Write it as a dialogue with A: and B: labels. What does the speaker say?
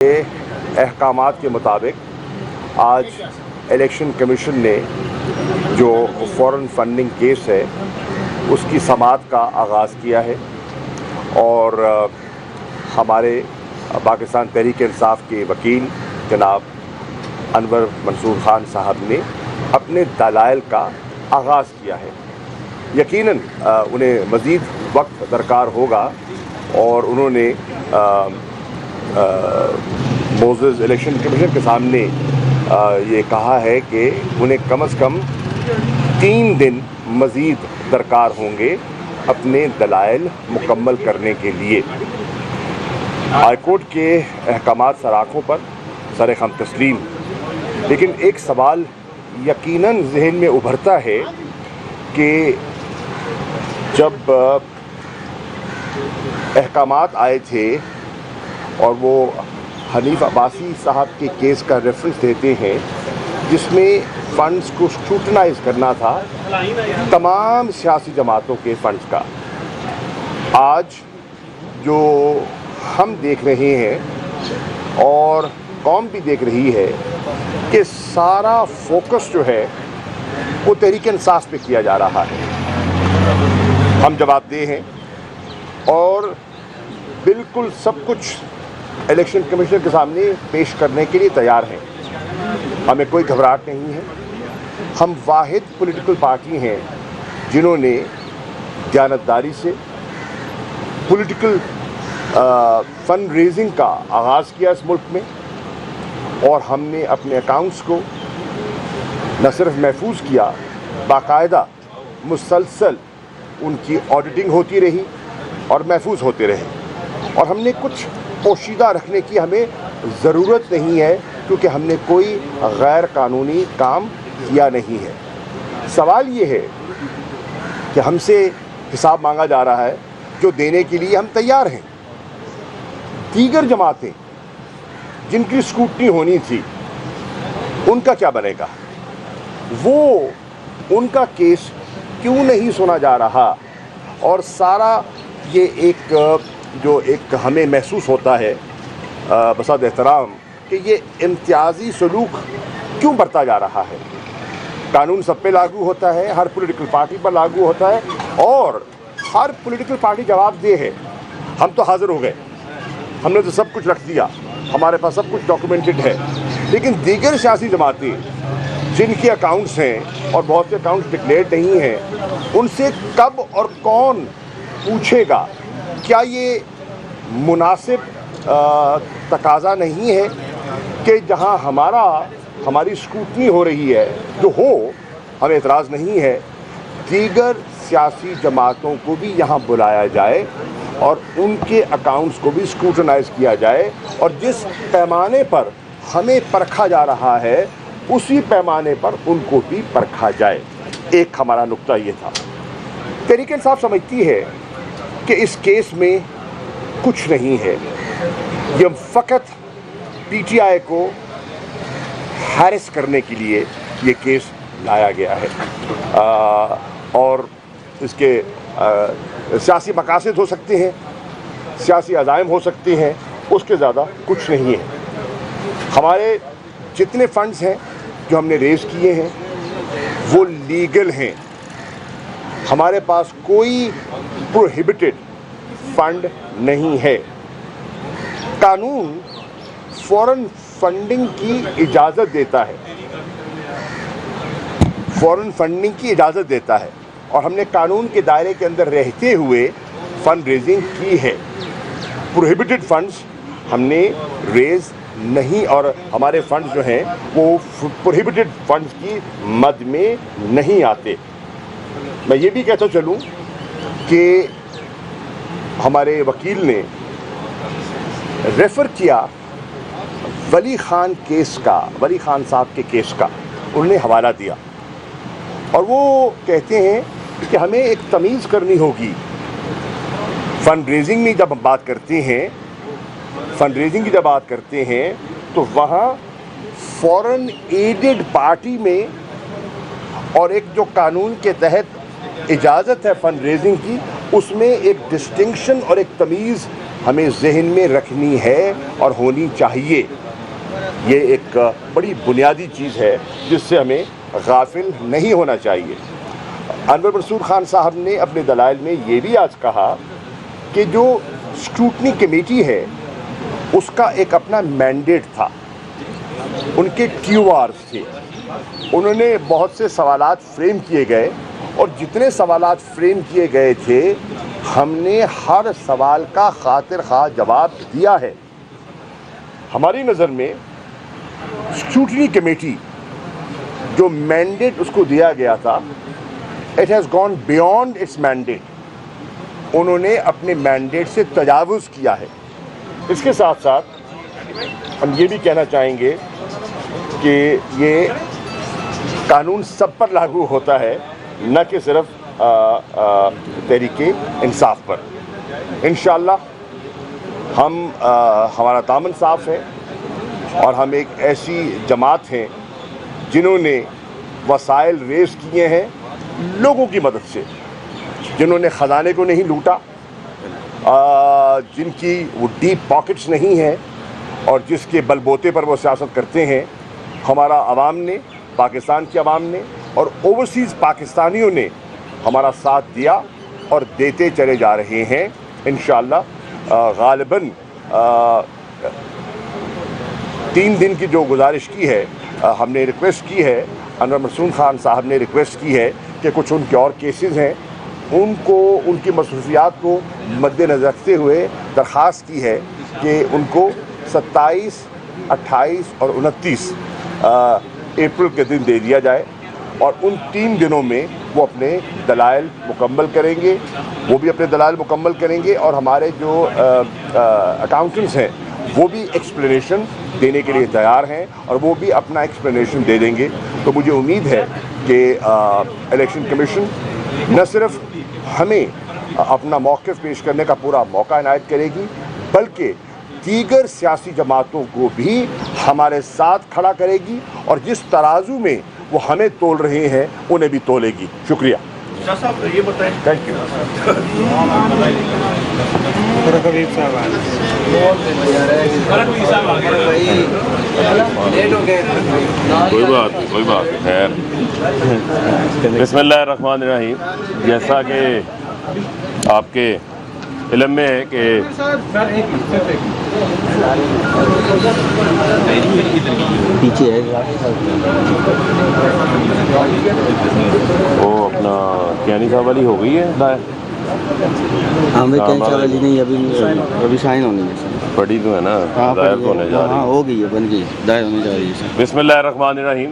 A: अहकामात के मुताबिक आज इलेक्शन कमीशन ने जो फ़ौरन फंडिंग केस है उसकी समाअत का आगाज़ किया है और हमारे पाकिस्तान तहरीक इंसाफ के वकील जनाब अनवर मंसूर खान साहब ने अपने दलाइल का आगाज़ किया है। यकीनन उन्हें मज़ीद वक्त दरकार होगा और उन्होंने मोज़ेज़ इलेक्शन कमीशन के सामने ये कहा है कि उन्हें कम से कम 3 दिन मज़ीद दरकार होंगे अपने दलाइल मुकम्मल करने के लिए। हाई कोर्ट के अहकामात सराखों पर सर हम तस्लीम, लेकिन एक सवाल यकीनन जहन में उभरता है कि जब अहकामात आए थे और वो हनीफ अब्बासी साहब के केस का रेफरेंस देते हैं जिसमें फ़ंड्स को स्क्रूटनाइज़ करना था तमाम सियासी जमातों के फ़ंड्स का, आज जो हम देख रहे हैं और कौम भी देख रही है कि सारा फोकस जो है वो तहरीक इंसाफ पे किया जा रहा है। हम जवाबदेह हैं और बिल्कुल सब कुछ इलेक्शन कमीशन के सामने पेश करने के लिए तैयार हैं। हमें कोई घबराहट नहीं है। हम वाहिद पॉलिटिकल पार्टी हैं जिन्होंने जानतदारी से पॉलिटिकल फंड रेजिंग का आगाज़ किया इस मुल्क में और हमने अपने अकाउंट्स को न सिर्फ महफूज किया, बाकायदा मुसलसल उनकी ऑडिटिंग होती रही और महफूज होते रहे और हमने कुछ पोशीदा रखने की हमें ज़रूरत नहीं है क्योंकि हमने कोई गैर कानूनी काम किया नहीं है। सवाल ये है कि हमसे हिसाब मांगा जा रहा है जो देने के लिए हम तैयार हैं। दीगर जमातें जिनकी स्क्रूटनी होनी थी उनका क्या बनेगा? वो उनका केस क्यों नहीं सुना जा रहा? और सारा ये एक हमें महसूस होता है बसात एहतराम कि ये इम्तियाजी सलूक क्यों बढ़ता जा रहा है। कानून सब पे लागू होता है, हर पॉलिटिकल पार्टी पर लागू होता है और हर पॉलिटिकल पार्टी जवाबदेह है। हम तो हाजिर हो गए, हमने तो सब कुछ रख दिया, हमारे पास सब कुछ डॉक्यूमेंटेड है, लेकिन दीगर सियासी जमातें जिनके अकाउंट्स हैं और बहुत से अकाउंट्स डिक्लेयर्ड नहीं हैं, उनसे कब और कौन पूछेगा? क्या ये मुनासिब तकाज़ा नहीं है कि जहां हमारी स्क्रूटनी हो रही है जो हो, हमें एतराज़ नहीं है, दीगर सियासी जमातों को भी यहां बुलाया जाए और उनके अकाउंट्स को भी स्क्रूटनाइज़ किया जाए और जिस पैमाने पर हमें परखा जा रहा है उसी पैमाने पर उनको भी परखा जाए। एक हमारा नुक्ता ये था। तहरीक इंसाफ समझती है कि इस केस में कुछ नहीं है, ये फ़कत पीटीआई को हैरेस करने के लिए ये केस लाया गया है और इसके सियासी मकासद हो सकते हैं, सियासी अज़ाइम हो सकते हैं, उसके ज़्यादा कुछ नहीं है। हमारे जितने फ़ंड्स हैं जो हमने रेज़ किए हैं वो लीगल हैं। हमारे पास कोई प्रोहिबिटेड फंड नहीं है। कानून फ़ौरन फंडिंग की इजाज़त देता है, फ़ौरन फंडिंग की इजाज़त देता है और हमने कानून के दायरे के अंदर रहते हुए फ़ंड रेजिंग की है। प्रोहिबिटेड फंड्स हमने रेज़ नहीं और हमारे फंड्स जो हैं वो प्रोहिबिटेड फंड्स की मद में नहीं आते। मैं ये भी कहता चलूँ कि हमारे वकील ने रेफ़र किया वली खान साहब के केस का, उन्होंने हवाला दिया और वो कहते हैं कि हमें एक तमीज़ करनी होगी। फ़ंड रेजिंग में जब हम बात करते हैं, फ़ंड रेजिंग की जब बात करते हैं तो वहाँ फ़ौरन एडेड पार्टी में और एक जो कानून के तहत इजाज़त है फ़ंड रेजिंग की, उसमें एक डिस्टिंक्शन और एक तमीज़ ہمیں ذہن میں رکھنی ہے اور ہونی چاہیے. یہ ایک بڑی بنیادی چیز ہے جس سے ہمیں غافل نہیں ہونا چاہیے. انور منصور خان صاحب نے اپنے دلائل میں یہ بھی آج کہا کہ جو اسکروٹنی کمیٹی ہے اس کا ایک اپنا مینڈیٹ تھا, ان کے کیو آرز تھے, انہوں نے بہت سے سوالات فریم کیے گئے اور جتنے سوالات فریم کیے گئے تھے ہم نے ہر سوال کا خاطر خواہ جواب دیا ہے. ہماری نظر میں اسکروٹنی کمیٹی جو مینڈیٹ اس کو دیا گیا تھا, it has gone beyond its mandate. انہوں نے اپنے مینڈیٹ سے تجاوز کیا ہے. اس کے ساتھ ساتھ ہم یہ بھی کہنا چاہیں گے کہ یہ قانون سب پر لاگو ہوتا ہے, نہ کہ صرف تحریک انصاف پر. انشاءاللہ ہمارا دامن صاف ہے اور ہم ایک ایسی جماعت ہیں جنہوں نے وسائل ریز کیے ہیں لوگوں کی مدد سے, جنہوں نے خزانے کو نہیں لوٹا, جن کی وہ ڈیپ پاکٹس نہیں ہیں اور جس کے بل بوتے پر وہ سیاست کرتے ہیں. ہمارا عوام نے, پاکستان کی عوام نے اور اوورسیز پاکستانیوں نے ہمارا ساتھ دیا اور دیتے چلے جا رہے ہیں. انشاءاللہ غالباً 3 دن کی جو گزارش کی ہے, ہم نے ریکویسٹ کی ہے, انور منصور خان صاحب نے ریکویسٹ کی ہے کہ کچھ ان کے اور کیسز ہیں, ان کی مصروفیات کو مد نظر رکھتے ہوئے درخواست کی ہے کہ ان کو 27, 28 اور 29 اپریل کے دن دے دیا جائے, اور ان 3 دنوں میں وہ اپنے دلائل مکمل کریں گے. وہ بھی اپنے دلائل مکمل کریں گے اور ہمارے جو اکاؤنٹنٹس ہیں وہ بھی ایکسپلینیشن دینے کے لیے تیار ہیں اور وہ بھی اپنا ایکسپلینیشن دے دیں گے. تو مجھے امید ہے کہ الیکشن کمیشن نہ صرف ہمیں اپنا موقف پیش کرنے کا پورا موقع عنایت کرے گی, بلکہ دیگر سیاسی جماعتوں کو بھی ہمارے ساتھ کھڑا کرے گی اور جس ترازو میں وہ ہمیں تول رہے ہیں انہیں بھی تولے گی. شکریہ.
B: شاہ صاحب یہ بتائیں,
A: تھینک یو.
C: کوئی بات خیر. بسم اللہ الرحمن الرحیم. جیسا کہ آپ کے علم میں ہے کہ
D: پیچھے ہے
C: وہ اپنا کیانی صاحب والی ہو گئی ہے دائر,
D: ہاں بھائی کینچا والی نہیں, ابھی سائن ہونے ہے,
C: پڑی تو ہے نا, دائر تو ہونے جا رہی ہے.
D: ہاں ہو گئی ہے, بن گئی, دائر ہونے جا رہی ہے.
C: بسم اللہ الرحمن الرحیم.